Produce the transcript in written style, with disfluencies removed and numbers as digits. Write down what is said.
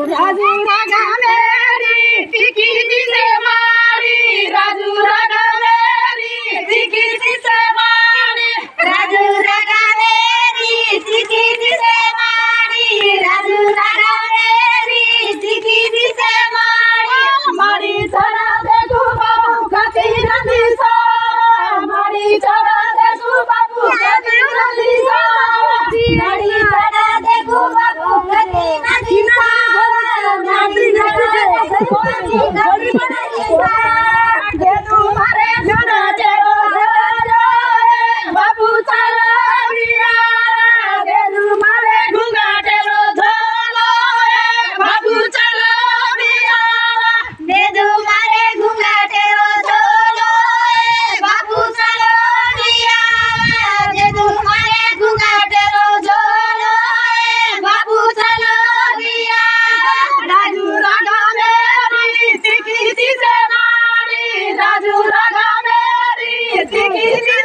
राजू रागा मेरी टिकी से मारी, राजू रागा मेरी टिकी से मारी, राजू रागा मेरी टिकी से मारी, राजू रागा मेरी टिकी से मारी, मारी चढ़ा देखो बाबू कति नदी सा, मारी चढ़ा देखो बाबू कति नदी सा, मारी चढ़ा देखो बाबू कति नदी सा, राजू रागा मेरी टिकी